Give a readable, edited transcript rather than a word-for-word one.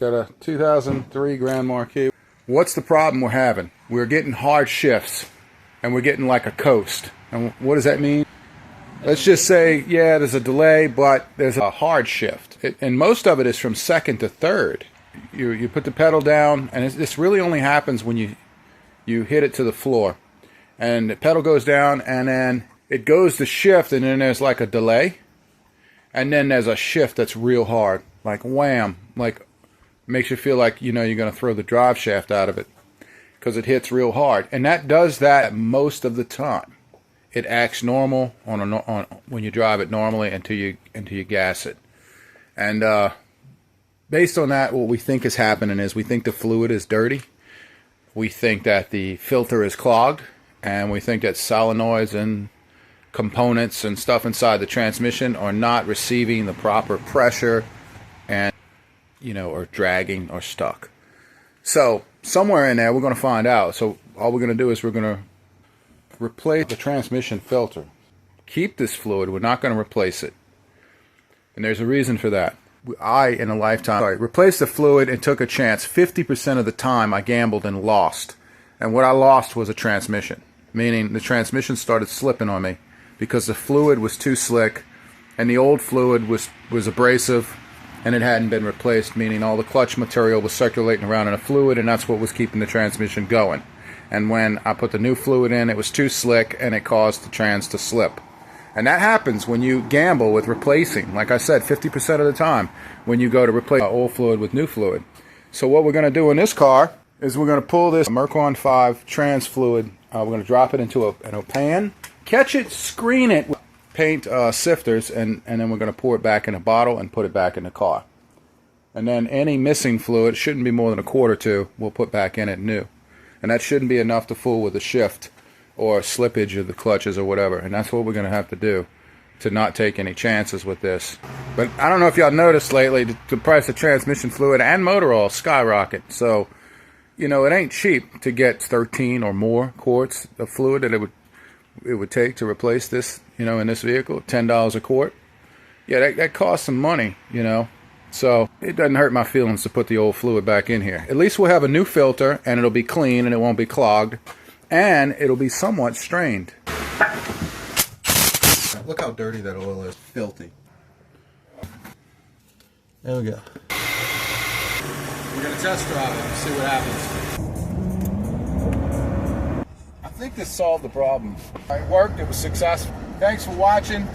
Got a 2003 Grand Marquis. What's the problem we're having? We're getting hard shifts, and we're getting like a coast. And what does that mean? Let's just say, yeah, there's a delay, but there's a hard shift. And most of it is from second to third. You put the pedal down, and this really only happens when you hit it to the floor. And the pedal goes down, and then it goes to shift, and then there's like a delay. And then there's a shift that's real hard. Like wham. Like makes you feel like, you know, you're going to throw the drive shaft out of it. Because it hits real hard. And that does that most of the time. It acts normal on when you drive it normally until you gas it. And based on that, what we think is happening is we think the fluid is dirty. We think that the filter is clogged. And we think that solenoids and components and stuff inside the transmission are not receiving the proper pressure and, you know, are dragging or stuck. So somewhere in there we're going to find out. So all we're going to do is we're going to replace the transmission filter. Keep this fluid. We're not going to replace it. And there's a reason for that. In a lifetime, replaced the fluid and took a chance. 50% of the time I gambled and lost. And what I lost was a transmission. Meaning the transmission started slipping on me because the fluid was too slick and the old fluid was abrasive and it hadn't been replaced, meaning all the clutch material was circulating around in the fluid, and that's what was keeping the transmission going. And when I put the new fluid in, it was too slick and it caused the trans to slip. And that happens when you gamble with replacing. Like I said, 50% of the time when you go to replace old fluid with new fluid. So what we're going to do in this car is we're going to pull this Marquis 5 trans fluid. We're going to drop it into a pan, catch it, screen it with paint sifters, and then we're going to pour it back in a bottle and put it back in the car. And then any missing fluid, shouldn't be more than a quart or two, we'll put back in it new. And that shouldn't be enough to fool with the shift or slippage of the clutches or whatever. And that's what we're going to have to do to not take any chances with this. But I don't know if y'all noticed lately, the price of transmission fluid and motor oil skyrocket. So, you know, it ain't cheap to get 13 or more quarts of fluid that it would take to replace this, you know, in this vehicle. $10 a quart. Yeah, that costs some money, you know. So it doesn't hurt my feelings to put the old fluid back in here. At least we'll have a new filter, and it'll be clean, and it won't be clogged, and it'll be somewhat strained. Look how dirty that oil is. Filthy. There we go. We're going to test drive it and see what happens. I think this solved the problem. It worked. It was successful. Thanks for watching.